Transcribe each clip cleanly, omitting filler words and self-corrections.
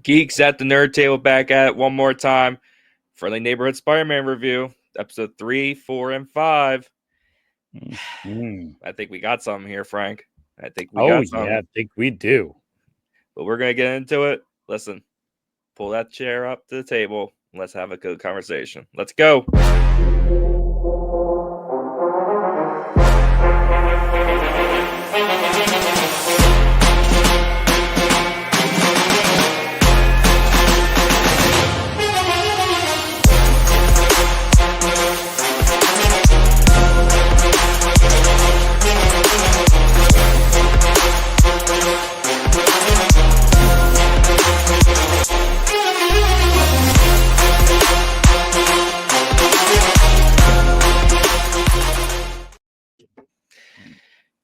Geeks at the Nerd Table back at it one more time. Friendly Neighborhood Spider-Man review, episode 3, 4, and 5. I think we got something here, Frank. I think we got something. I think we do. But we're going to get into it. Listen, pull that chair up to the table. And let's have a good conversation. Let's go.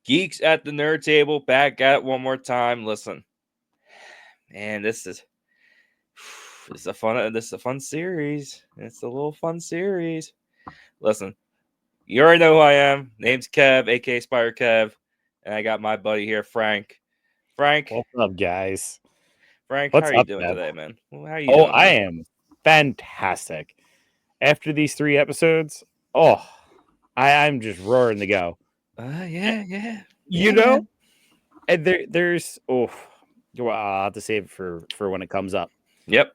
Geeks at the Nerd Table back at it one more time. Listen, man, this is a fun series. It's a little fun series. Listen, you already know who I am. Name's Kev, aka Spider Kev, and I got my buddy here, Frank. Frank, what's up, guys? Frank, what's how are you doing today, man? How are you doing? I am fantastic. After these 3 episodes, I'm just roaring to go. Yeah. You know, and there's I'll have to save it for when it comes up. Yep.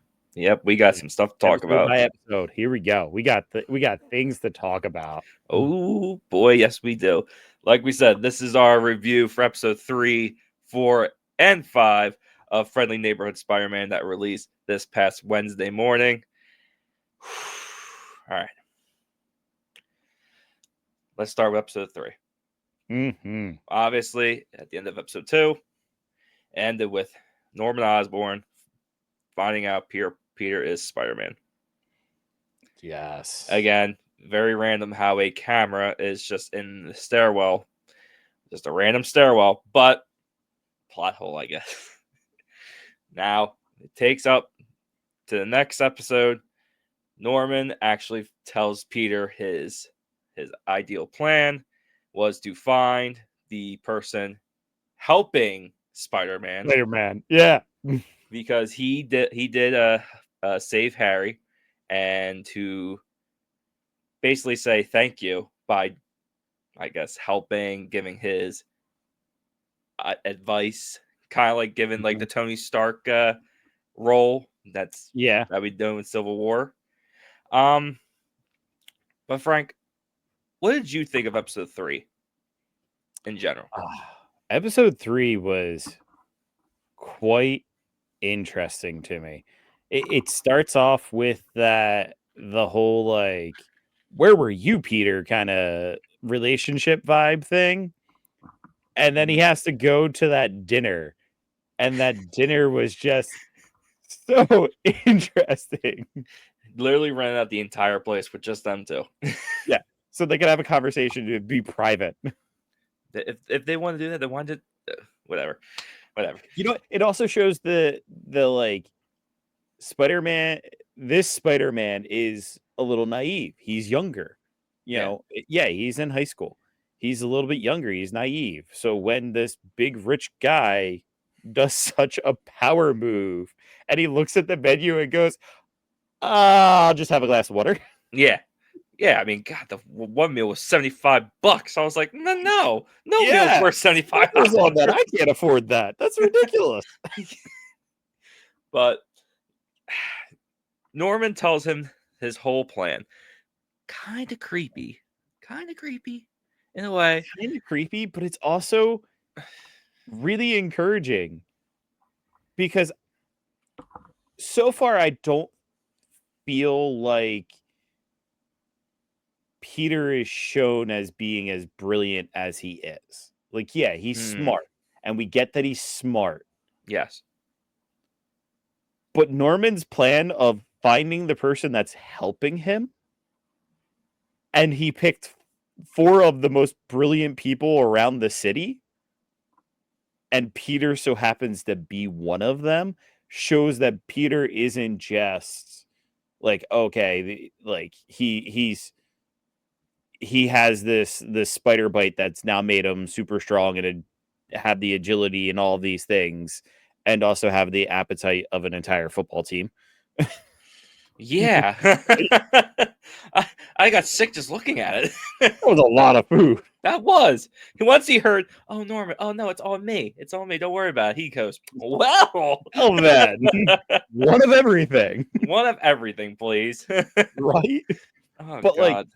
We got some stuff to talk about. By episode, here we go. We got things to talk about. Oh boy, yes we do. Like we said, this is our review for episode 3, 4, and 5 of Friendly Neighborhood Spider-Man that released this past Wednesday morning. All right. Let's start with episode 3. Obviously, at the end of episode 2, ended with Norman Osborn finding out Peter is Spider-Man. Yes. Again, very random how a camera is just in the stairwell. Just a random stairwell, but plot hole, I guess. Now, it takes up to the next episode. Norman actually tells Peter his ideal plan was to find the person helping Spider-Man. Yeah. Because he did save Harry, and to basically say thank you by, I guess, helping, giving his advice, kind of like giving like the Tony Stark role that we do in Civil War. But Frank, what did you think of episode 3 in general? Episode 3 was quite interesting to me. It starts off with the whole like, where were you, Peter, kind of relationship vibe thing, and then he has to go to that dinner, and that dinner was just so interesting. Literally rented out the entire place with just them two. Yeah, so they could have a conversation to be private. If they want to do that, they want to. Whatever. You know, it also shows the like Spider-Man. This Spider-Man is a little naive. He's younger. You know, he's in high school. He's a little bit younger. He's naive. So when this big rich guy does such a power move, and he looks at the menu and goes, I'll just have a glass of water. Yeah. I mean, God, the one meal was $75. I was like, no meal's worth $75 on that. I can't afford that. That's ridiculous. But Norman tells him his whole plan. Kind of creepy in a way. Kind of creepy, but it's also really encouraging, because so far I don't feel like Peter is shown as being as brilliant as he is. Like, yeah, he's smart, and we get that he's smart. Yes. But Norman's plan of finding the person that's helping him, and he picked 4 of the most brilliant people around the city, and Peter so happens to be one of them, shows that Peter isn't just like, okay, like he has this spider bite that's now made him super strong and have the agility and all these things, and also have the appetite of an entire football team. Yeah. I got sick just looking at it. That was a lot of food. That was. Once he heard, oh, Norman, oh, no, it's on me. It's on me. Don't worry about it. He goes, well, Oh man, one of everything, one of everything, please. right? Oh, But like, God.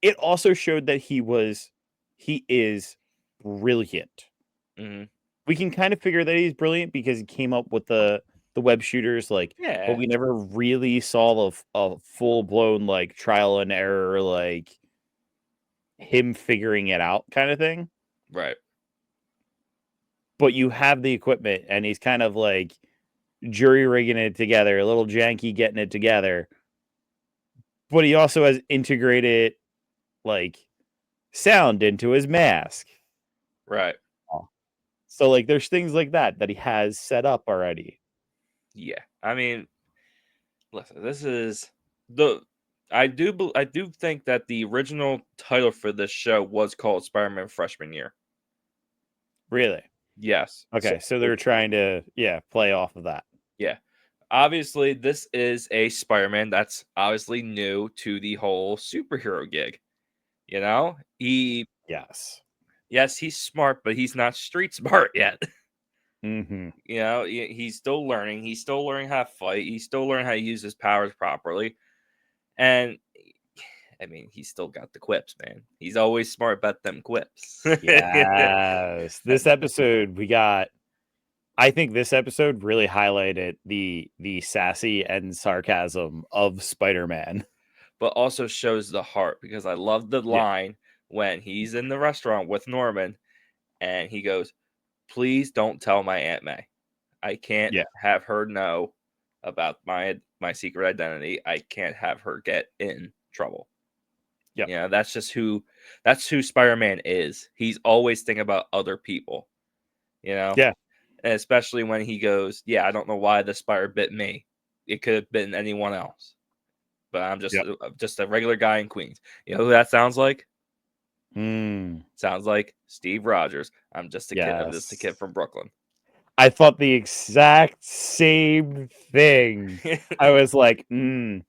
it also showed that he is brilliant. Mhm. We can kind of figure that he's brilliant because he came up with the web shooters, like, but Yeah. we never really saw a full blown like trial and error, like him figuring it out kind of thing. Right. But you have the equipment, and he's kind of like jury rigging it together, a little janky getting it together. But he also has integrated like sound into his mask. Right. So like there's things like that he has set up already. Yeah. I mean, listen, this is the. I do think that the original title for this show was called Spider-Man Freshman Year. Really? Yes. So Okay, so they're trying to play off of that. yeah. Obviously, this is a Spider-Man that's obviously new to the whole superhero gig. You know, Yes. yes, he's smart, but he's not street smart yet. Mm-hmm. You know, he's still learning. He's still learning how to fight. He's still learning how to use his powers properly. And I mean, he's still got the quips, man. He's always smart about them quips. Yes. This episode I think this episode really highlighted the sassy and sarcasm of Spider-Man. But also shows the heart because I love the Yeah. line when he's in the restaurant with Norman and he goes, "Please don't tell my Aunt May. I can't Yeah. have her know about my secret identity. I can't have her get in trouble." Yep. Yeah, that's who Spider-Man is. He's always thinking about other people, you know? Yeah. And especially when he goes, "Yeah, I don't know why the spider bit me. It could have been anyone else. But I'm Yep. just a regular guy in Queens." You know who that sounds like? Mm. Sounds like Steve Rogers. I'm just a kid Yes. from Brooklyn. I thought the exact same thing. I was like, you're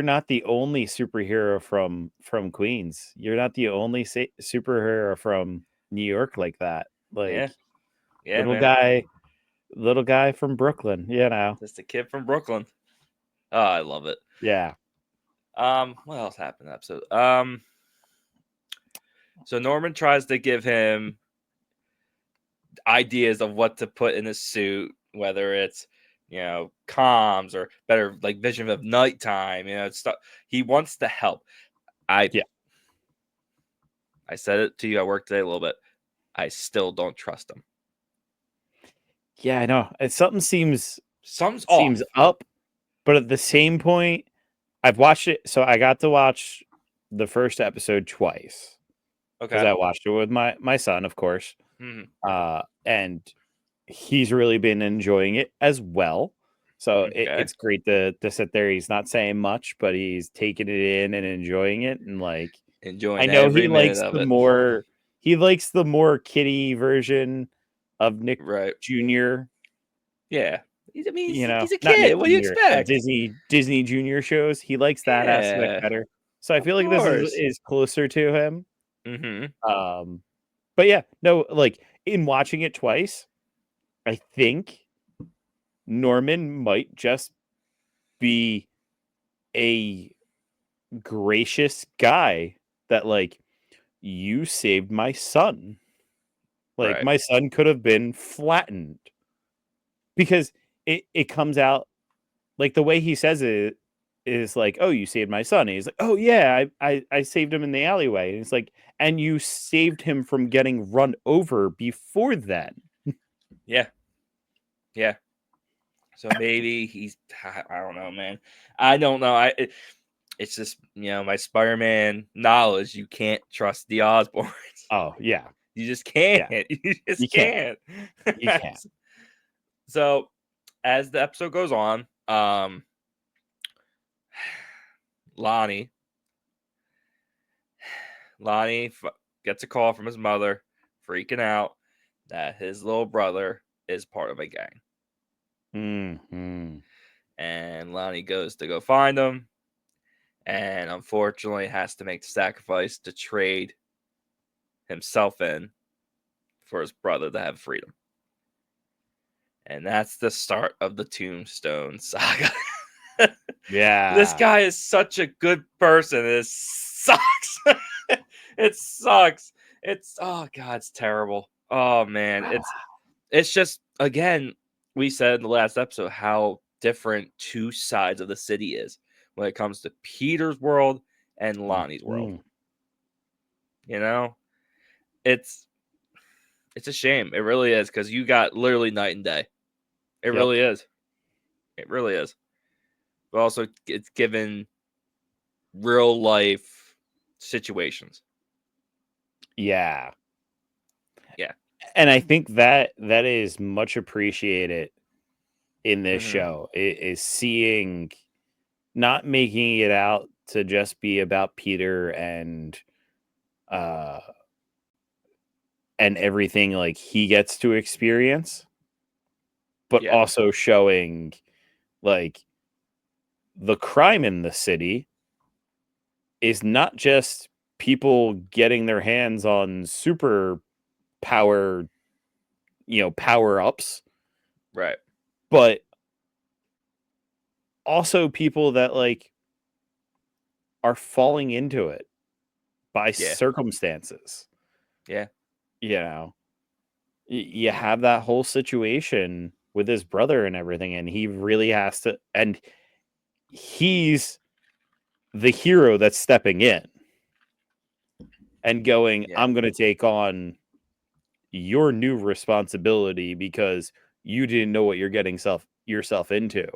not the only superhero from Queens. You're not the only superhero from New York like that. Yeah. Like Yeah, little man. guy, little guy from Brooklyn. Just a kid from Brooklyn. Oh, I love it. Yeah, What else happened in the episode? So Norman tries to give him ideas of what to put in his suit, whether it's comms or better like vision of nighttime. Stuff. He wants to help. I yeah, I said it to you at work today a little bit. I still don't trust him. yeah. I know. Something Something's seems off. up, but at the same point, I've watched it. So I got to watch the first episode twice because Okay. I watched it with my son, of course. Mhm. And he's really been enjoying it as well. So Okay. it's great to sit there. He's not saying much, but he's taking it in and enjoying it. And like, I Enjoying know every minute of it. he likes the more kiddie version of Nick Right. Jr. Yeah. I mean, he's a Not kid. Nick What do you Jr. Of expect? Disney Junior shows. He likes that aspect Yeah. better. So I Of feel like this course. is closer to him. Mhm. Um, but yeah, no, like in watching it twice, I think Norman might just be a gracious guy that like you saved my son. Like Right. my son could have been flattened because it comes out like the way he says it is like, "Oh, you saved my son." And he's like, "Oh yeah, I saved him in the alleyway." And it's like, "And you saved him from getting run over before then." Yeah. Yeah. So maybe I don't know, man. I don't know. It's just, my Spider-Man knowledge. You can't trust the Osborns. Oh yeah, You just can't. yeah, You you just can't, can't. you can't. So, as the episode goes on, Lonnie Lonnie gets a call from his mother, freaking out that his little brother is part of a gang. Mm-hmm. And Lonnie goes to go find him, and unfortunately has to make the sacrifice to trade himself in for his brother to have freedom. And that's the start of the Tombstone saga. This Yeah. guy is such a good person. It sucks. It sucks. It's oh god, it's terrible. Oh man, it's just again, we said in the last episode how different two sides of the city is when it comes to Peter's world and Lonnie's world. Mhm. You know, it's it's a shame. It really is because you got literally night and day. It Yep. really is. It really is. But also, it's given real life situations. Yeah. Yeah. And I think that is much appreciated in this Hmm. show is seeing, not making it out to just be about Peter uh and everything like he gets to experience, but Yeah. also showing like the crime in the city is not just people getting their hands on super power, power ups, Right. but also people that like are falling into it by Yeah. circumstances. Yeah. You know, you have that whole situation with his brother and everything, and he really has to, and he's the hero that's stepping in and going, Yeah. I'm going to take on your new responsibility because you didn't know what you're getting yourself into,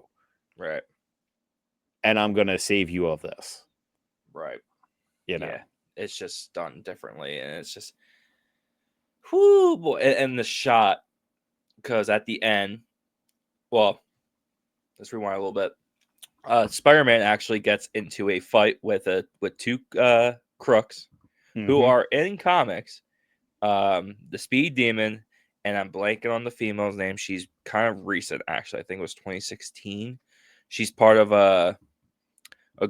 Right. and I'm going to save you of this, Right. you know. Yeah. It's just done differently, and it's just, whoo boy, and the shot because at the end, well, let's rewind a little bit. Spider-Man actually gets into a fight with two crooks who Mhm. are in comics. The Speed Demon, and I'm blanking on the female's name. She's kind of recent, actually. I think it was 2016. She's part of a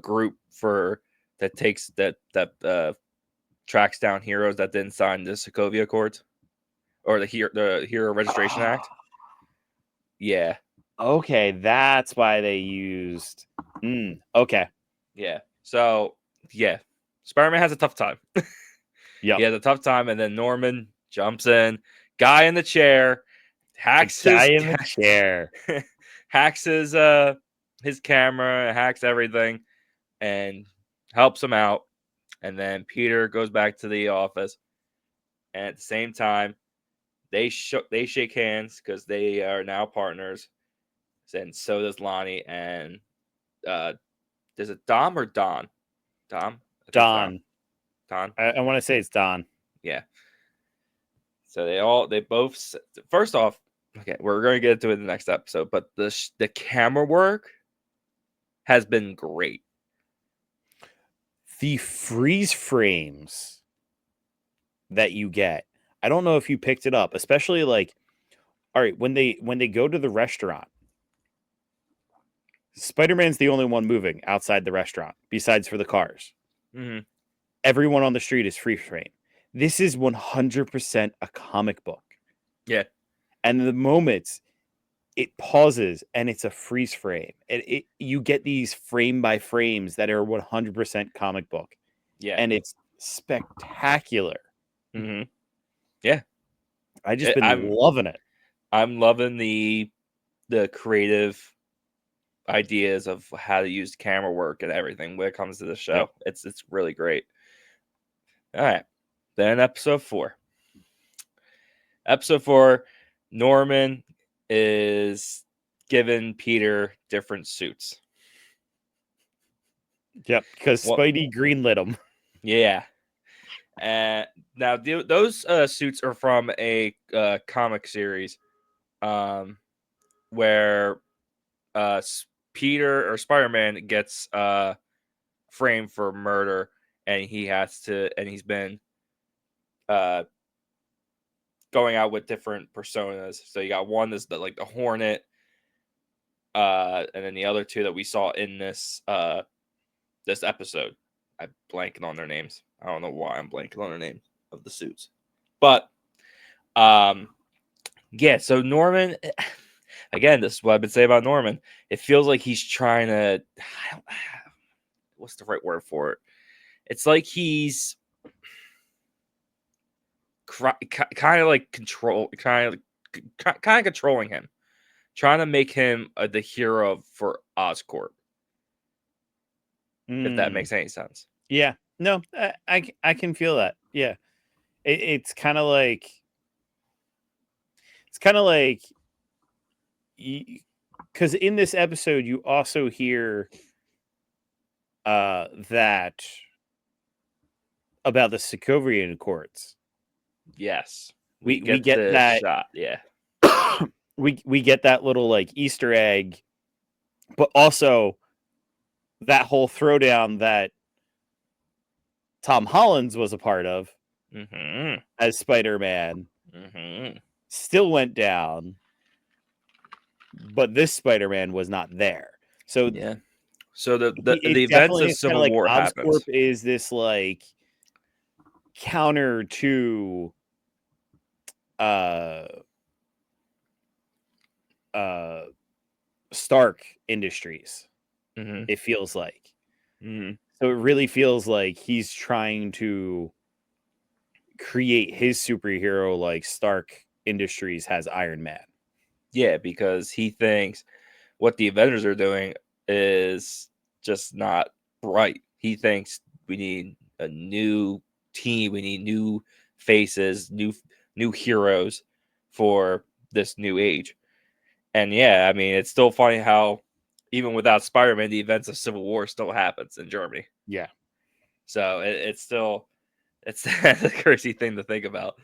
group for that takes that tracks down heroes that didn't sign the Sokovia Accords or the Hero Registration Act. Yeah, Okay, that's why they used. Okay. yeah. So yeah, Spider-Man has a tough time. He Yep. has a tough time, and then Norman jumps in, guy in the chair, The hacks guy his in the chair. hacks his camera, hacks everything, and helps him out. And then Peter goes back to the office, and at the same time, they shake hands because they are now partners. And so does Lonnie and uh, is it Dom or Don? Dom, I think it's Dom. Don. Don, I want to say it's Don. yeah. So they both first off, okay, we're going to get into it in the next episode, but the camera work has been great. The freeze frames that you get. I don't know if you picked it up, especially like, all right, when they go to the restaurant, Spider-Man's the only one moving outside the restaurant besides for the cars. Hmm. Everyone on the street is freeze frame. This is 100% a comic book. Yeah, And the moments it pauses and it's a freeze frame. You get these frame by frames that are 100% comic book, yeah. and it's spectacular. Hmm. Yeah. I just been I'm loving it. I'm loving the creative ideas of how to use camera work and everything when it comes to the Yep. show. It's really great. All right. Then episode 4. Episode 4, Norman is giving Peter different suits. Yep, because Well, Spidey greenlit them. yeah. And now those suits are from a comic series um, where Peter or Spider-Man gets framed for murder, and he's been uh, going out with different personas. So you got one that's like the Hornet, and then the other two that we saw in this this episode. I'm blanking on their names. I don't know why I'm blanking on their names of the suits, but yeah. So Norman, again, this is what I've been saying about Norman. It feels like he's trying to. What's the right word for it? It's like he's kind of like controlling him, trying to make him the hero for Oscorp. If that makes any sense. Yeah. No, I can feel that. Yeah. It's kind of like because in this episode you also hear that about the Sokovian courts. Yes, We get get the that shot. Yeah, we get that little like Easter egg, but also that whole throwdown that Tom Hollands was a part of as Spider-Man still went down, but this Spider-Man was not there. So yeah. So the it events definitely of is kind of Civil like War Oscorp happens. is this like counter to uh uh Stark Industries. It feels like. So it really feels like he's trying to create his superhero like Stark Industries has Iron Man. Yeah, because he thinks what the Avengers are doing is just not right. He thinks we need a new team, we need new faces, new heroes for this new age. And yeah, I mean, it's still funny how even without Spider-Man, the events of Civil War still happens in Germany. Yeah. So it's still that's a crazy thing to think about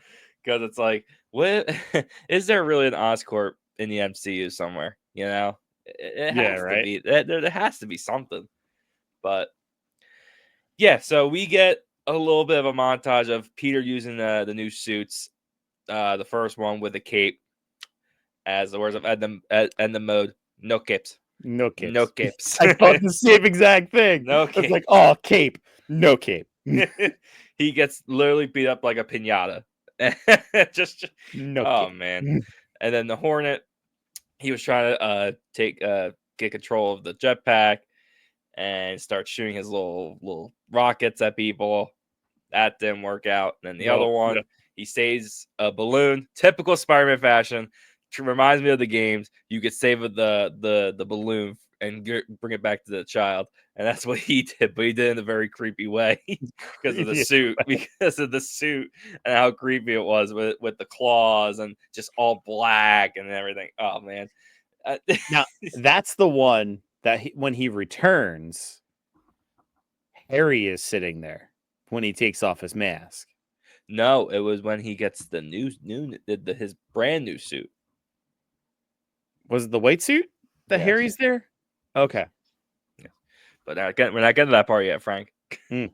because it's like, what is there really an Oscorp in the MCU somewhere? You know, it Yeah, has to right. be. There has to be something. But yeah, so we get a little bit of a montage of Peter using the new suits. The first one with the cape, as the words of end the mode. No capes. No No capes. capes. I thought the same exact thing. No I was like, cape. oh, cape. No cape. He gets literally beat up like a pinata. just No oh cape. man. And then the Hornet, he was trying to get control of the jetpack and start shooting his little rockets at people. That didn't work out. And then the other No. one, he saves a balloon, typical Spider-Man fashion. Reminds me of the games. You could save the balloon and bring it back to the child, and that's what he did. But he did it in a very creepy way because of the suit, because of the suit and how creepy it was with the claws and just all black and everything. Oh man! Now that's the one that when he returns, Harry is sitting there when he takes off his mask. No, it was when he gets the his brand new suit. Was it the white suit that Yes. Harry's there? Okay. Yeah. But we're not getting to that part yet, Frank. Mm.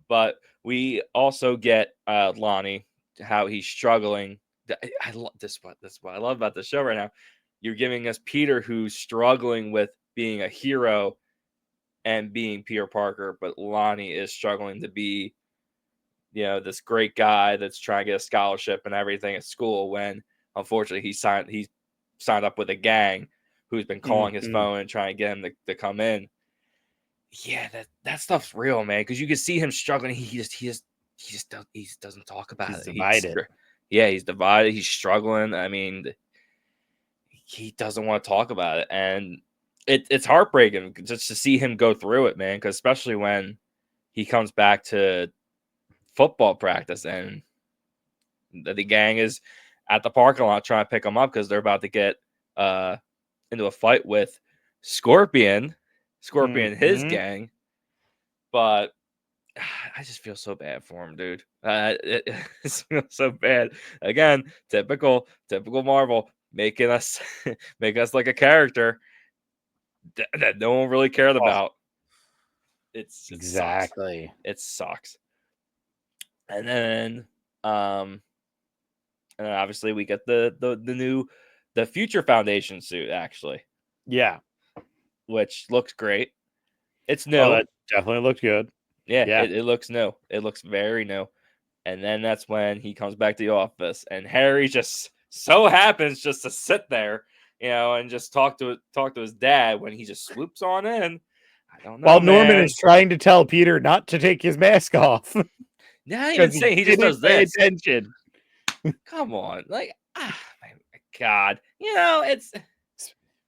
But we also get Lonnie, how he's struggling. I love this. What I love about the show right now. You're giving us Peter, who's struggling with being a hero and being Peter Parker, but Lonnie is struggling to be, this great guy that's trying to get a scholarship and everything at school. When unfortunately he signed up with a gang who's been calling his phone and trying to get him to come in. Yeah, that stuff's real, man. Because you can see him struggling. He doesn't talk about He's it. divided. He's divided. He's struggling. I mean, he doesn't want to talk about it, and it's heartbreaking just to see him go through it, man. Because especially when he comes back to football practice and the gang is at the parking lot trying to pick him up because they're about to get into a fight with Scorpion, his gang. But I just feel so bad for him, dude. It feels so bad. Again, typical Marvel making us like a character that no one really cared about. It's Exactly. It sucks. And then And obviously we get the Future Foundation suit actually, Yeah. which looks great. It's Oh, new. that definitely looked good. Yeah, Yeah. it looks new. It looks very new. And then that's when he comes back to the office, and Harry just so happens just to sit there, and just talk to his dad when he just swoops on in. I don't While know, Norman man. is trying to tell Peter not to take his mask off Not even because he saying, he just didn't does pay this. attention. Come on, like, my God, it's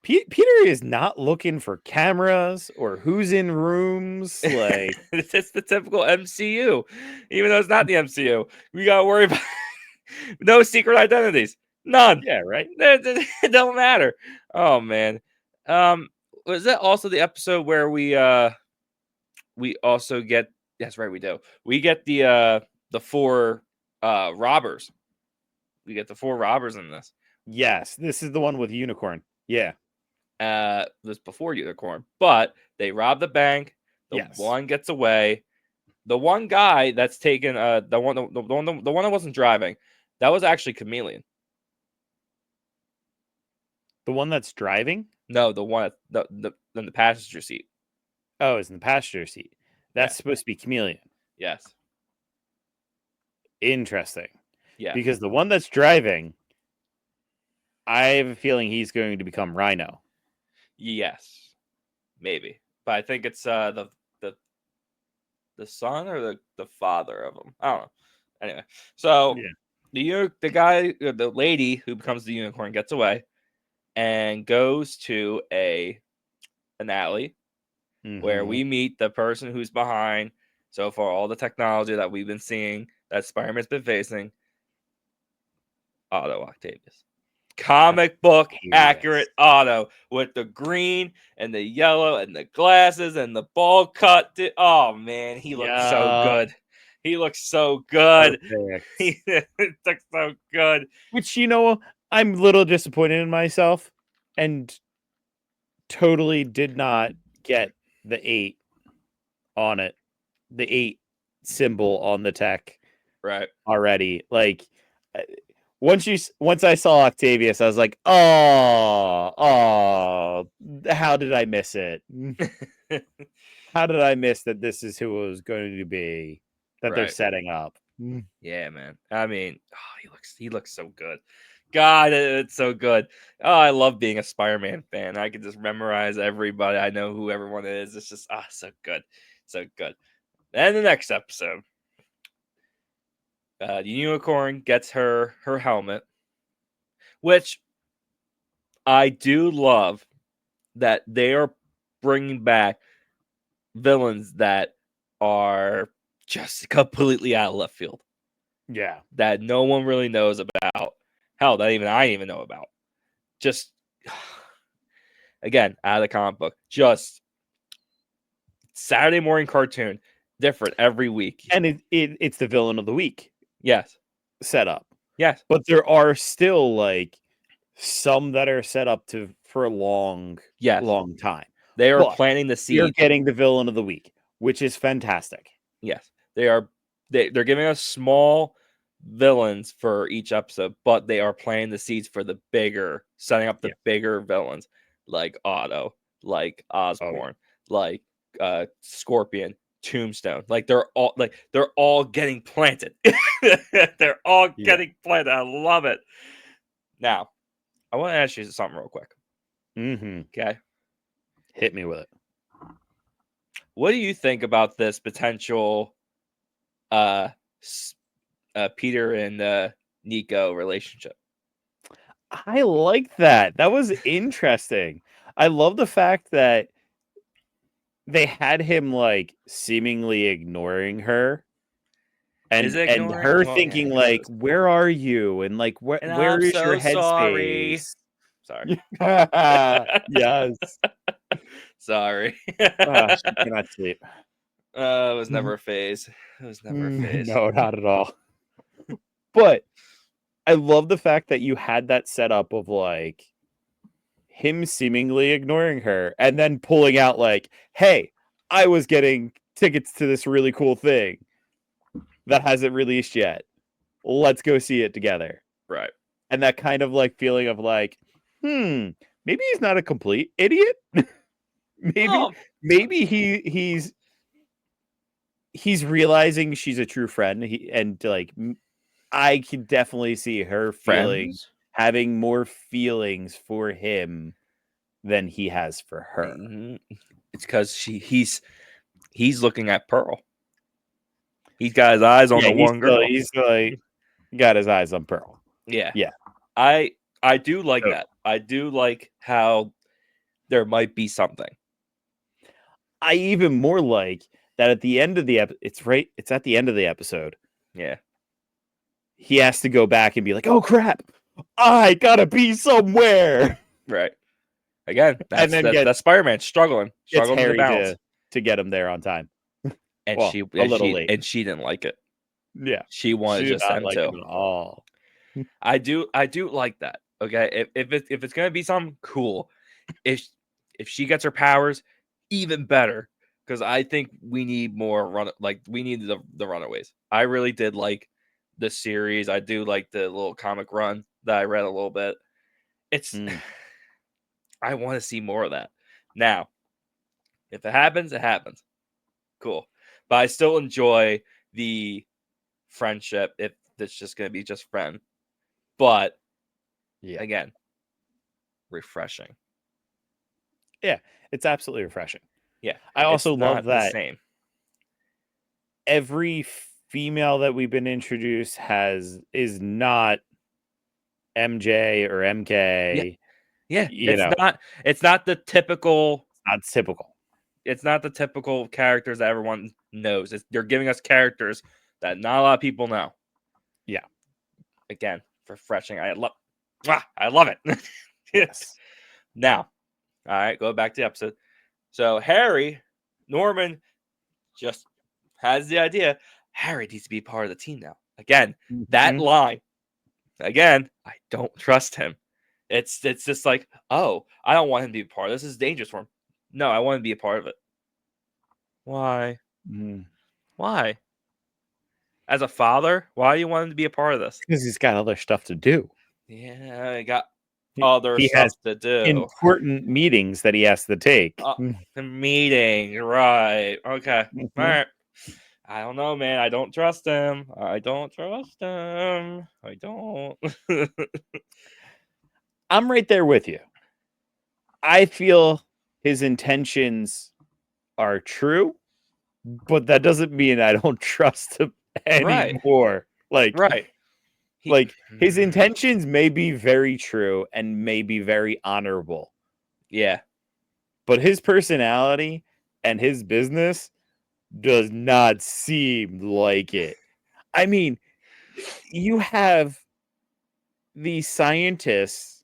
Peter is not looking for cameras or who's in rooms. Like, it's the typical MCU, even though it's not the MCU. We gotta worry about no secret identities, none. yeah, right. It don't matter. Oh man, was that also the episode where we also get? That's right, we do. We get the four robbers. We get the four robbers in this. Yes, this is the one with unicorn. Yeah. This before Unicorn, but they rob the bank. The Yes. one gets away. The one guy that's taken the one that wasn't driving, that was actually Chameleon. The one that's driving? No, the one in the passenger seat. Oh, it's in the passenger seat. That's Yeah. supposed to be Chameleon. Yes. Interesting. Yeah. Because the one that's driving, I have a feeling he's going to become Rhino. Yes. Maybe. But I think it's the son or the father of him. I don't know. Anyway, so the lady who becomes the unicorn gets away and goes to an alley where we meet the person who's behind so far all the technology that we've been seeing that Spider-Man's been facing. Otto Octavius. Comic book accurate Otto with the green and the yellow and the glasses and the ball cut. Oh man, he looks so good. He looks so good. He looks so good. Which, I'm a little disappointed in myself and totally did not get the 8 on it. The 8 symbol on the tech Right. already. Like, once I saw Octavius, I was like, oh, how did I miss it? How did I miss that this is who it was going to be that they're Right. setting up? Yeah, man. I mean, he looks so good. God, it's so good. Oh, I love being a Spider-Man fan. I can just memorize everybody. I know who everyone is. It's just so good. So good. And the next episode. The unicorn gets her helmet, which I do love that they are bringing back villains that are just completely out of left field. Yeah. That no one really knows about. Hell, that even I even know about. Just again, out of the comic book. Just Saturday morning cartoon, different every week. And it's the villain of the week. Yes. Set up. Yes. But there are still like some that are set up for a long time. They are planting the seed. You're getting the villain of the week, which is fantastic. Yes. They're giving us small villains for each episode, but they are planting the seeds for the bigger, setting up the bigger villains like Otto, like Osborn, like Scorpion, Tombstone. Like they're all getting planted. They're all getting planted. I love it. Now, I want to ask you something real quick. Okay. Hit me with it. What do you think about this potential Peter and Nico relationship? I like that. That was interesting. I love the fact that they had him like seemingly ignoring her. And her thinking like, where are you? And like, where is your headspace? Sorry. Yes. Sorry. She cannot sleep. It was never a phase. It was never a phase. No, not at all. But I love the fact that you had that setup of like him seemingly ignoring her and then pulling out like, hey, I was getting tickets to this really cool thing that hasn't released yet. Let's go see it together. Right. And that kind of like feeling of like, maybe he's not a complete idiot. maybe Oh, maybe he's realizing she's a true friend. And like I can definitely see her friends. having more feelings for him than he has for her. Mhm. It's because he's looking at Pearl. He's got his eyes on Yeah, the one girl. he's like got his eyes on Pearl. Yeah. Yeah. I do like So that. I do like how there might be something. I even more like that at the end of the it's at the end of the episode. Yeah. He has to go back and be like, "Oh crap. I got to be somewhere." Right. Again, And then that's Spider-Man struggling gets to Harry balance. to get him there on time. And Well, a little late. she didn't like it. Yeah. She She wanted did just not them like two. him at all. I do like that. Okay, if it's gonna be something cool, if she gets her powers, even better. Because I think we need more we need the Runaways. I really did like the series. I do like the little comic run that I read a little bit. It's I want to see more of that. Now, if it happens, it happens. Cool. But I still enjoy the friendship if it's just gonna be just friend. But Yeah. again, refreshing. Yeah. It's absolutely refreshing. Yeah. I It's also love not the that same. every female that we've been introduced is not MJ or Yeah. MK. Yeah. You know, It's not the typical not typical. it's not the typical characters that everyone knows. They're giving us characters that not a lot of people know. Yeah. Again, refreshing. I love it. Yes. Now, all right, go back to the episode. So Norman just has the idea. Harry needs to be part of the team now. Again, that Mhm. line. Again, I don't trust him. It's just like, oh, I don't want him to be a part of this. This is dangerous for him. No, I want him to be a part of it. Why? Mm. Why? As a father, why do you want him to be a part of this? Because he's got other stuff to do. Yeah, I got He, other he has stuff to do. important meetings that he has to take. The meeting, right? Okay, all Mhm. right. I don't know, man. I don't trust him. I don't trust him. I don't. I'm right there with you. I feel his intentions are true, but that doesn't mean I don't trust him Right, anymore. right. He, Like his intentions may be very true and may be very honorable, yeah, but his personality and his business does not seem like it. I mean, you have these scientists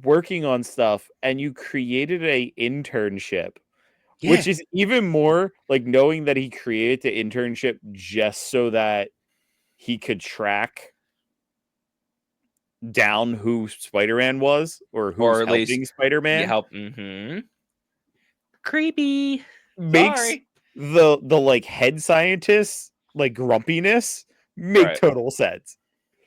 working on stuff and you created a internship, yeah. which is even more like knowing that he created the internship just so that he could track down who Spider-Man was or who's Or at least helping you Spider-Man help. Mm-hmm. Creepy. makes Sorry. the like head scientist like grumpiness make Right. total sense.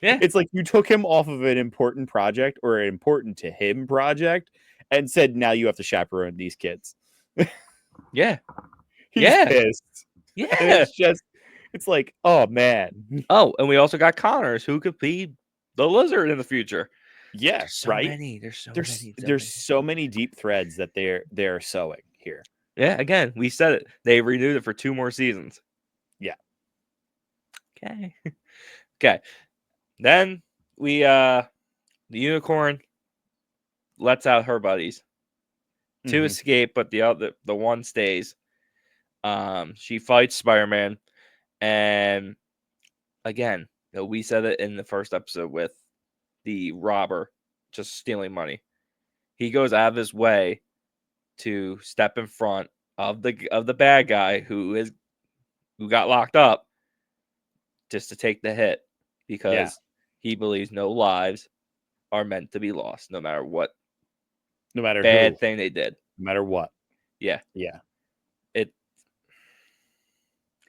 Yeah. It's like you took him off of an important project or an important to him project and said, now you have to chaperone these kids. Yeah. He's Yeah. pissed. And Yeah. it's like, oh man. Oh, and we also got Connors, who could be the lizard in the future. Yeah, There's so right. many. There's so There's many. So there's many. so many deep threads that they're sewing here. Yeah. Again, we said it. They renewed it for 2 more seasons. Yeah. Okay. Okay. Then we the unicorn lets out her buddies to Mm-hmm. escape, but the one stays. She fights Spider-Man, and again, we said it in the first episode with the robber just stealing money. He goes out of his way to step in front of the bad guy who got locked up just to take the hit Yeah. because he believes no lives are meant to be lost, no matter what No matter who, bad thing they did. no matter what. Yeah, Yeah. it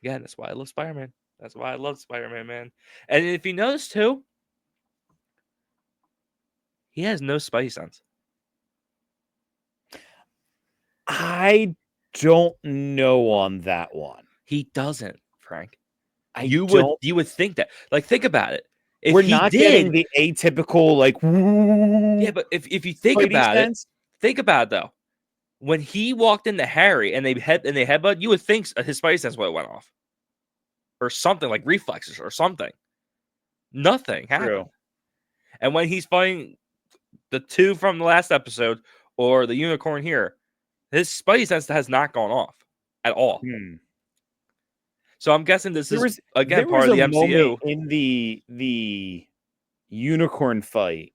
again. That's why I love Spider-Man. That's why I love Spider-Man, man. And if you notice too, he has no spidey sense. I don't know on that one. He doesn't, Frank. I You don't. would think that. Like, think about it. If We're he not getting did, the atypical like. yeah, but if you think Spidey about it, sense. though. When he walked into Harry and they headbutt, you would think his spidey sense would have went off, or something like reflexes or something. Nothing happened. True. And when he's fighting the two from the last episode or the unicorn here, his spidey sense has not gone off at all. So I'm guessing this is again part of the a MCU. moment in the unicorn fight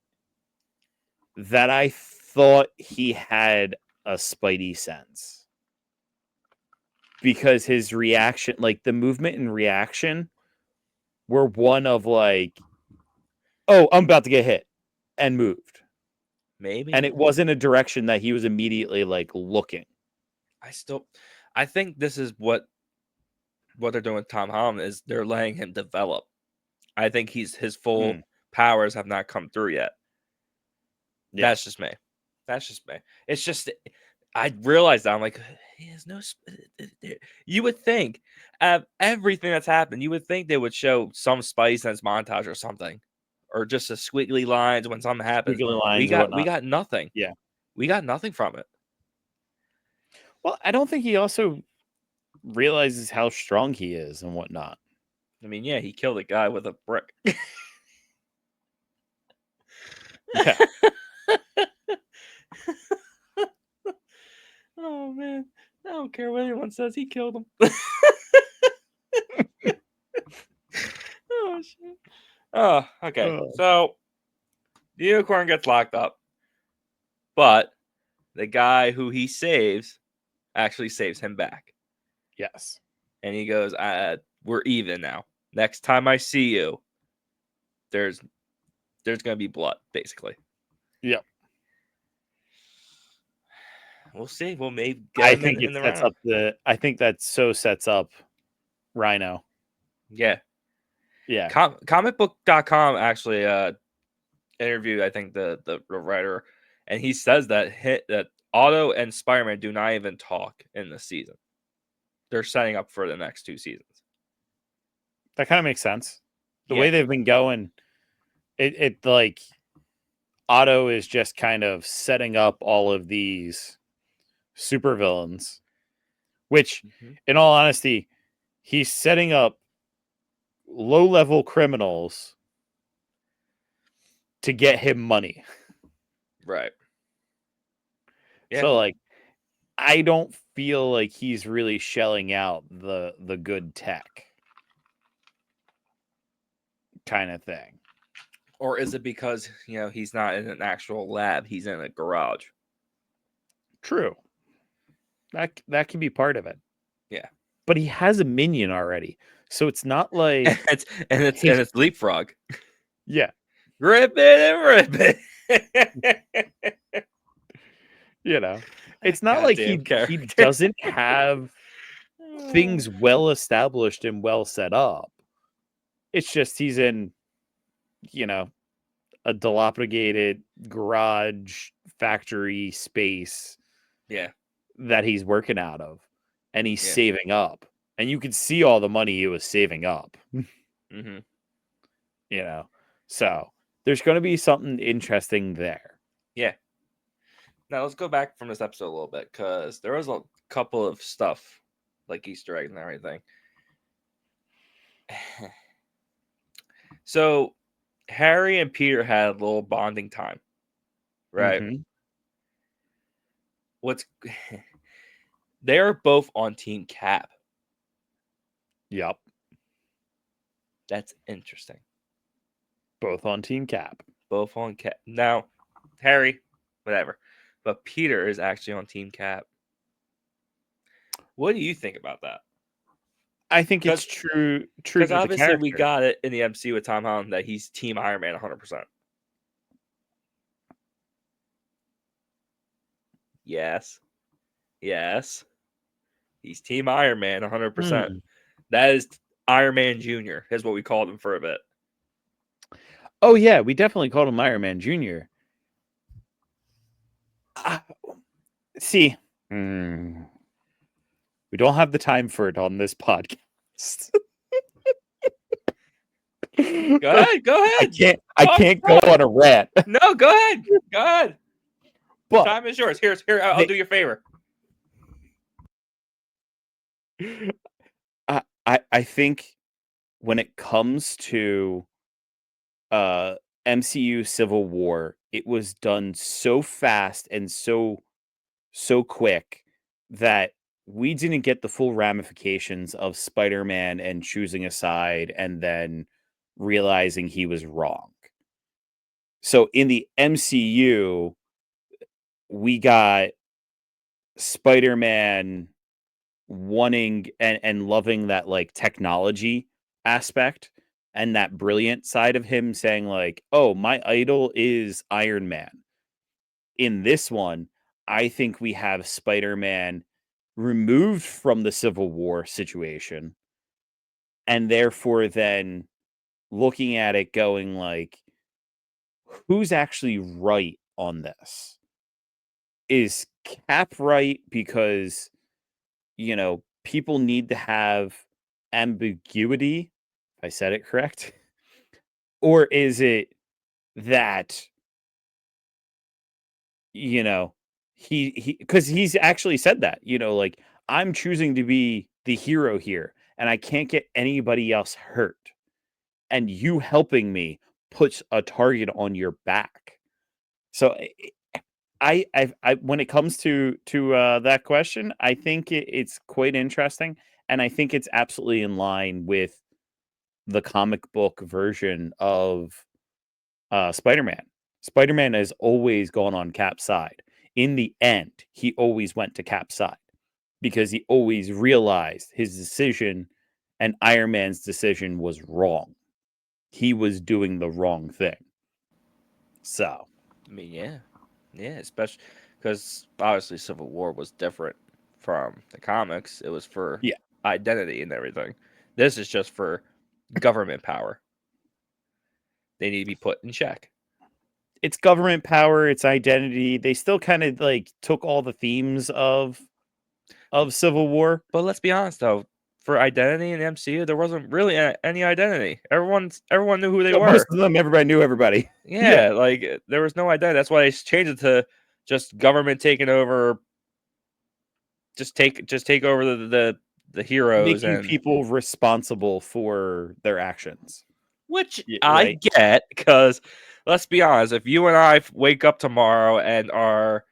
that I thought he had a spidey sense because his reaction, like the movement and reaction, were one of like, oh, I'm about to get hit, and moved. Maybe. And it wasn't a direction that he was immediately like looking. I think this is what they're doing with Tom Holland is they're letting him develop. I think his full powers have not come through yet. Yeah. That's just me. It's just I realized that I'm like, he has no. You would think of everything that's happened, you would think they would show some Spidey Sense montage or something, or just a squiggly lines when something happens. Squiggly lines We got nothing. Yeah, we got nothing from it. Well, I don't think he also realizes how strong he is and whatnot. I mean, yeah, he killed a guy with a brick. Yeah. Oh man, I don't care what anyone says. He killed him. Oh shit. Oh, okay. So the unicorn gets locked up, but the guy who he saves actually saves him back. Yes. And he goes, "We're even now. Next time I see you, there's gonna be blood, basically." Yep. We'll see. We'll maybe get him in the round. I think that so sets up Rhino. Yeah. Yeah. Comicbook.com actually interviewed, I think, the writer, and he says that Otto and Spider-Man do not even talk in the season. They're setting up for the next two seasons. That kind of makes sense. The way they've been going, it like Otto is just kind of setting up all of these supervillains, which, in all honesty, he's setting up low-level criminals to get him money. Right. Yeah. So, like, I don't feel like he's really shelling out the good tech kind of thing. Or is it because, he's not in an actual lab, he's in a garage? True. That can be part of it. Yeah. But he has a minion already. So it's not like it's Leapfrog. Yeah. Rip it and rip it. It's not like he doesn't have things well established and well set up. It's just he's in, a dilapidated garage factory space. Yeah. That he's working out of, and he's saving up, and you can see all the money he was saving up. So there's going to be something interesting there. Yeah. Now let's go back from this episode a little bit, because there was a couple of stuff like Easter eggs and everything. So Harry and Peter had a little bonding time, right? They are both on Team Cap. Yep. That's interesting. Both on Team Cap. Both on Cap. Now, Harry, whatever. But Peter is actually on Team Cap. What do you think about that? I think it's true. Because obviously we got it in the MCU with Tom Holland that he's Team Iron Man 100%. Yes. He's Team Iron Man 100%. That is Iron Man Jr. is what we called him for a bit. Oh yeah, we definitely called him Iron Man Jr. See, we don't have the time for it on this podcast. Go ahead, go ahead. I can't go on a rant. No, go ahead. Go ahead. But Time is yours. Here, I'll do your favor. I think when it comes to MCU Civil War, it was done so fast and so quick that we didn't get the full ramifications of Spider-Man and choosing a side and then realizing he was wrong. So in the MCU, we got Spider-Man wanting and loving that like technology aspect and that brilliant side of him saying like, "Oh, my idol is Iron Man." In this one, I think we have Spider-Man removed from the Civil War situation and therefore then looking at it going like, who's actually right on this? Is Cap right because, people need to have ambiguity? If I said it correct. Or is it that, you know, because he's actually said that, like, I'm choosing to be the hero here and I can't get anybody else hurt. And you helping me puts a target on your back. So when it comes to that question, I think it's quite interesting, and I think it's absolutely in line with the comic book version of Spider-Man. Spider-Man has always gone on Cap's side. In the end, he always went to Cap's side because he always realized his decision and Iron Man's decision was wrong. He was doing the wrong thing. So, I mean, yeah, especially because obviously Civil War was different from the comics. It was for yeah, identity and everything. This is just for government power. They need to be put in check. it's government power, it's identity. They still kind of like took all the themes of Civil War. But let's be honest, though, for identity in the MCU, there wasn't really any identity. Everyone knew who they Yeah, most were. of them, everybody knew everybody. Yeah, Yeah, like there was no identity. That's why they changed it to just government taking over. Just take over the heroes, making and people responsible for their actions. which Yeah, I right. get, because let's be honest, if you and I wake up tomorrow and our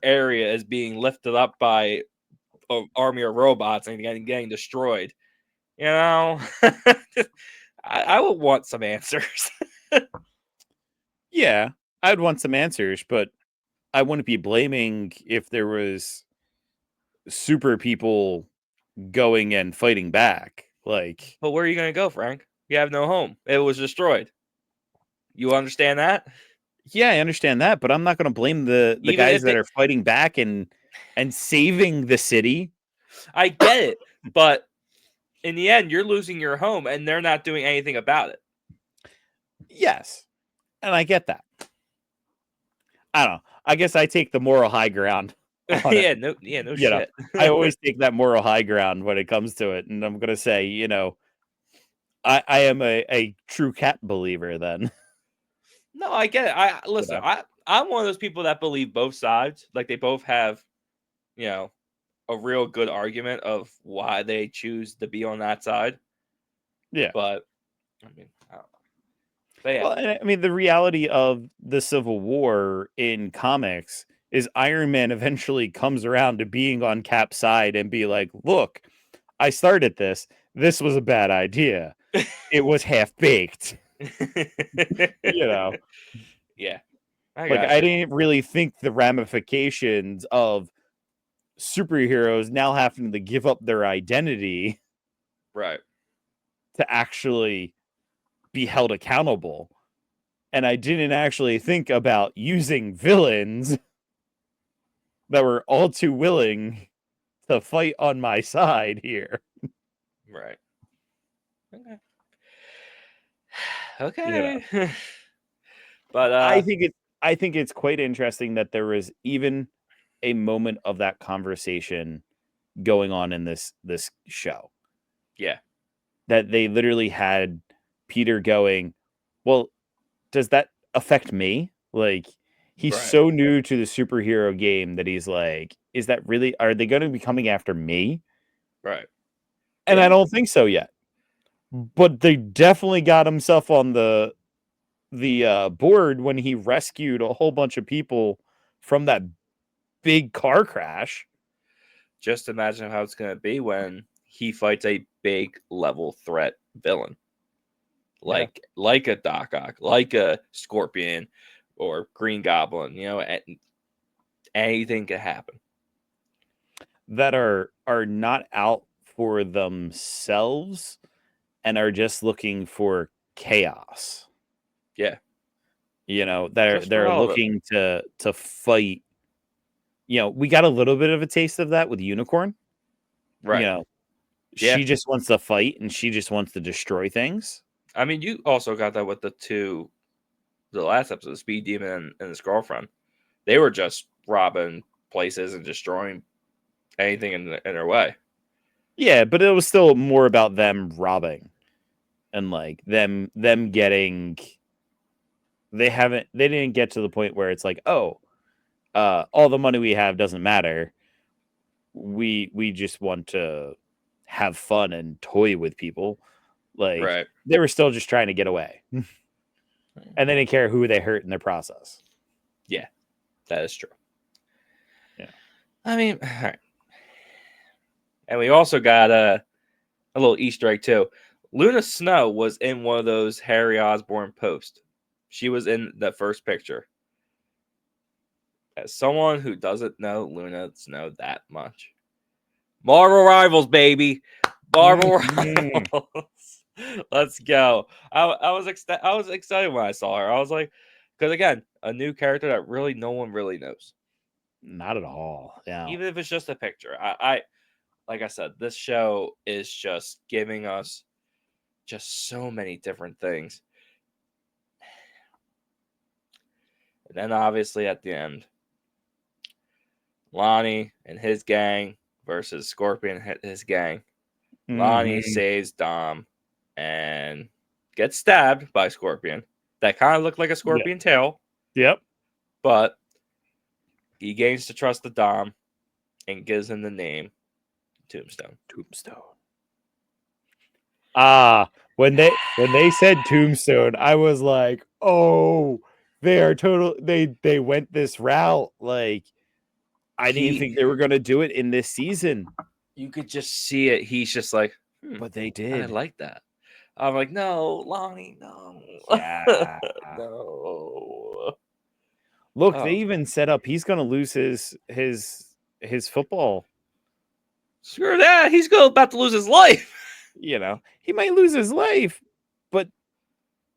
area is being lifted up by an army of robots and getting destroyed, I would want some answers. Yeah, I'd want some answers, but I wouldn't be blaming if there was super people going and fighting back. Like, But where are you going to go, Frank? You have no home. It was destroyed. You understand that? yeah, I understand that, but I'm not going to blame the Even guys if that it, are fighting back and saving the city. I get it, but in the end, you're losing your home, and they're not doing anything about it. Yes, and I get that. I don't know. I guess I take the moral high ground on it. No shit. I always take that moral high ground when it comes to it, and I'm gonna say, I am a true Cap believer. Then, No, I get it. I you listen. know, I'm one of those people that believe both sides. Like they both have, you know, a real good argument of why they choose to be on that side. yeah. But I mean, I don't know. But yeah, Well, and I mean, the reality of the Civil War in comics is Iron Man eventually comes around to being on Cap's side and be like, "Look, I started this. This was a bad idea. It was half baked." You know, yeah, I like got I you. didn't really think the ramifications of superheroes now having to give up their identity Right. to actually be held accountable. And I didn't actually think about using villains that were all too willing to fight on my side here. Right. Okay. You know, Okay. But I think it's quite interesting that there was even a moment of that conversation going on in this show. yeah, That they literally had Peter going, "Well, does that affect me?" Like, he's right, so new to the superhero game that he's like, "Is that really, are they going to be coming after me?" right. And I Yeah, don't think so yet. But they definitely got himself on the board when he rescued a whole bunch of people from that big car crash. just imagine how it's gonna be when he fights a big level threat villain, Yeah. like a Doc Ock, like a Scorpion, or Green Goblin. Anything could happen. That are not out for themselves and are just looking for chaos. Yeah, You know, they're just for they're all of it. looking to fight. You know, we got a little bit of a taste of that with Unicorn. You Right. know, Yeah. she just wants to fight and she just wants to destroy things. I mean, you also got that with the last episode, Speed Demon and his girlfriend. They were just robbing places and destroying anything in their way. Yeah, but it was still more about them robbing and like them getting, they didn't get to the point where it's like, oh, all the money we have doesn't matter. We just want to have fun and toy with people. Like, Right. they were still just trying to get away. And they didn't care who they hurt in their process. Yeah, that is true. Yeah. I mean, all right. And we also got a little Easter egg too. Luna Snow was in one of those Harry Osborn posts. She was in the first picture. As someone who doesn't know Luna Snow that much, Marvel Rivals, baby, Marvel Mhm. Rivals. Let's go. I was excited when I saw her. I was like, because again, a new character that really no one really knows, Not at all. Yeah. even if it's just a picture. I like I said, this show is just giving us just so many different things. And then obviously at the end, Lonnie and his gang versus Scorpion and his gang. Lonnie Mhm. saves Dom and gets stabbed by Scorpion. That kind of looked like a Yeah. Scorpion tail, Yep. but he gains the trust of Dom and gives him the name Tombstone. Tombstone. When they said Tombstone, I was like, "Oh, they are total they went this route." Like, I didn't He, think they were going to do it in this season, you could just see it. He's just like, but they I did. like that. I'm like, no, Lonnie, no, Yeah. no. Look, they Oh, even set up he's going to lose his football. screw that. He's about to lose his life. You know, he might lose his life, but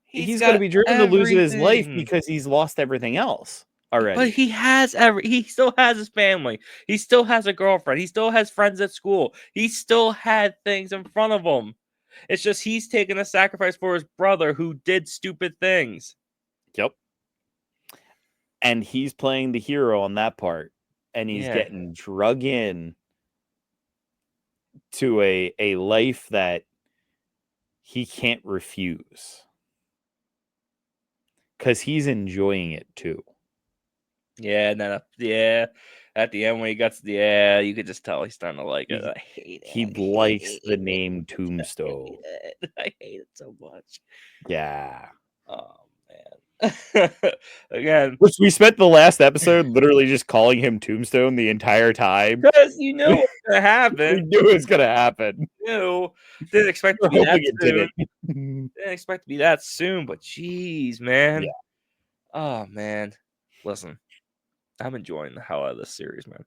He's he's going to got be driven to lose his life everything. because he's lost everything else But already. he still has his family. He still has a girlfriend. He still has friends at school. He still had things in front of him. It's just he's taking a sacrifice for his brother who did stupid things. Yep. And he's playing the hero on that part, and he's Yeah. getting drug in to a life that he can't refuse because he's enjoying it too. Yeah, and then yeah, at the end when he gets yeah, you could just tell he's starting to like it. He I hate he it. I likes the hate name it. I hate Tombstone. it. I hate it so much. Yeah. Oh man. Again, Which we spent the last episode literally just calling him Tombstone the entire time. because you knew what's gonna We happen. knew it was gonna happen. Knew didn't expect it We're to be that hoping it soon. didn't. Didn't expect to be that soon, but jeez, Yeah, man. Oh man. Listen, I'm enjoying the hell out of this series, man.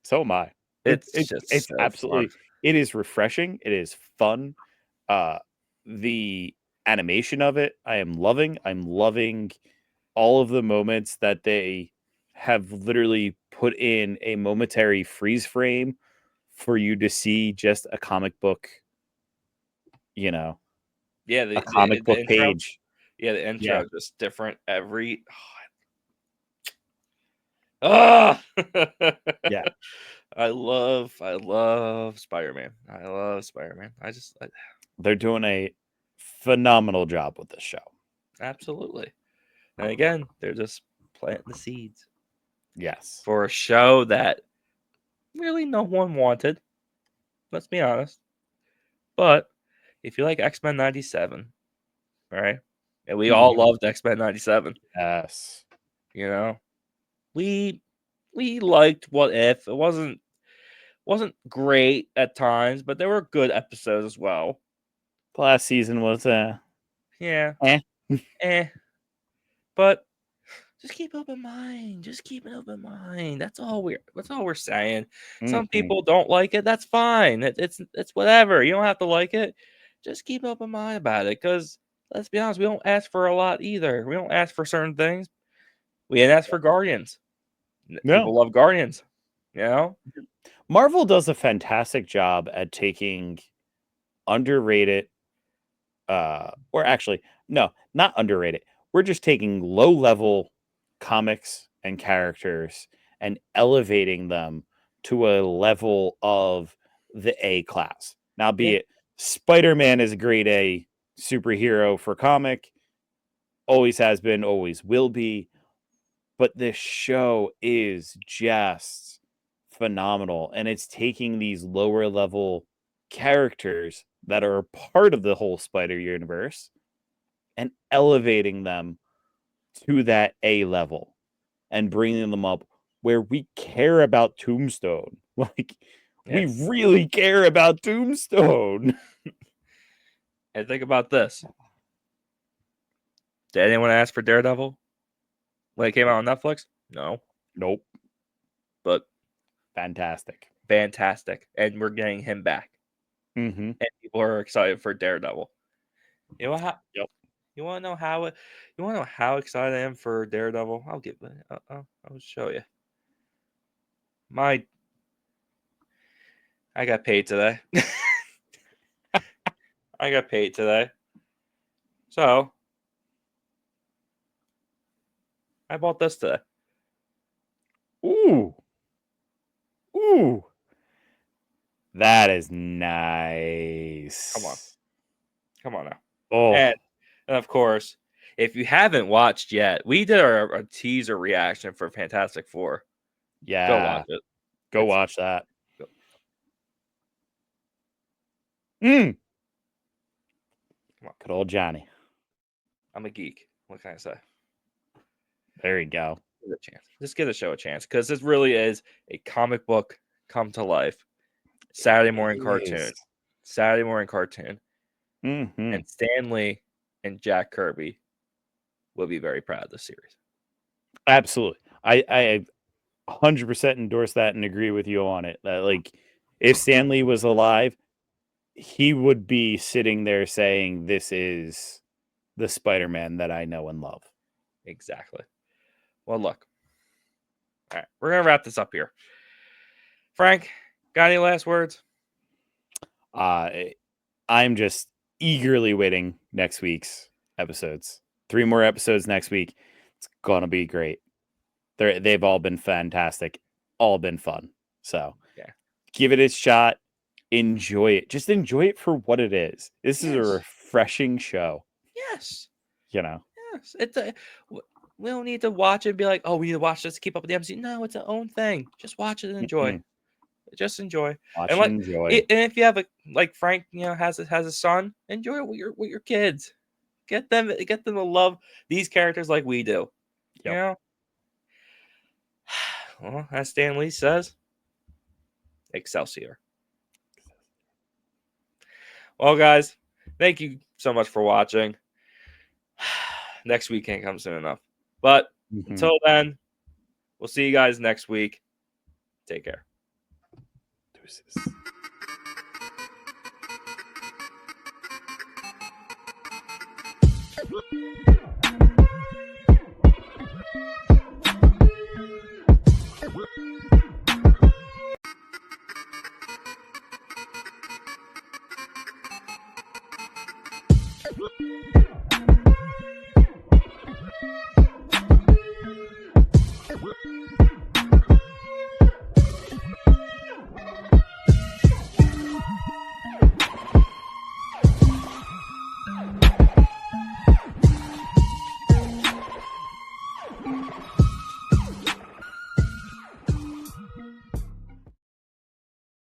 so am I. It's It's just so fun. absolutely, it is refreshing. It is fun. Uh the animation of it, I am loving. I'm loving all of the moments that they have literally put in a momentary freeze frame for you to see just a comic book, you know, Yeah, a the, comic the book intro. page. Yeah, the Yeah. intro is just different every. Ah, Yeah. I love Spider-Man. I love Spider-Man. They're doing a phenomenal job with this show. Absolutely. And again, they're just planting the seeds Yes. for a show that really no one wanted. Let's be honest. But if you like X-Men 97, right? And we all Mhm. loved X-Men 97, Yes. you know. We we liked What If. It wasn't great at times, but there were good episodes as well. The last season was Yeah. eh. Eh. But just keep open mind. Just keep an open mind. That's all we're saying. Some Mhm. people don't like it. That's fine. It's whatever. You don't have to like it. Just keep open mind about it. Because let's be honest, we don't ask for a lot either. We don't ask for certain things. We didn't ask for Guardians. No. People love Guardians. You know? Marvel does a fantastic job at taking underrated or actually no, not underrated. We're just taking low level comics and characters and elevating them to a level of the A class. Now, Yeah. be it Spider-Man is a grade A superhero for comic, always has been, always will be, but this show is just phenomenal, and it's taking these lower level characters that are a part of the whole Spider universe and elevating them to that A level and bringing them up where we care about Tombstone. Like, we Yeah. really care about Tombstone. And think about this. Did anyone ask for Daredevil when it came out on Netflix? No. Nope. But Fantastic. fantastic. And we're getting him back. Mm-hmm. And people are excited for Daredevil. You know how Yep. you want to know how you want to know how excited I am for Daredevil? I'll show you. My I got paid today. I got paid today. So, I bought this today. Ooh. Ooh. That is nice. Come on. Come on now. Oh, And of course, if you haven't watched yet, we did our teaser reaction for Fantastic Four. Go watch yeah. it. Go It's watch that. go- Mm. come on. Good old Johnny. I'm a geek. What can I say? There you go. Give it a chance. Just give the show a chance because this really is a comic book come to life. Saturday morning cartoon. Yes. Saturday morning cartoon. Mm-hmm. And Stan Lee and Jack Kirby will be very proud of this series. Absolutely. I 100% endorse that and agree with you on it. That, like, if Stanley was alive, he would be sitting there saying, "This is the Spider-Man that I know and love." Exactly. Well, look. All right. We're going to wrap this up here. Frank, got any last words? Uh, I'm just eagerly waiting next week's episodes. 3 more episodes next week. It's gonna be great. They've all been fantastic, all been fun. So Yeah. give it its shot. Enjoy it. Just enjoy it for what it is. This is a Yes. refreshing show. Yes. You know. Yes. We don't need to watch it and be like, oh, we need to watch this to keep up with the MCU. No, it's its own thing. Just watch it and enjoy. Mm-mm. Just enjoy. And Watch and like, enjoy. and if you have like Frank, has a son, enjoy it with your kids. Get them to love these characters like we do. You Yep. know. Well, as Stan Lee says, Excelsior. Well, guys, thank you so much for watching. Next week can't come soon enough. But Mhm. until then, we'll see you guys next week. Take care. Deuces.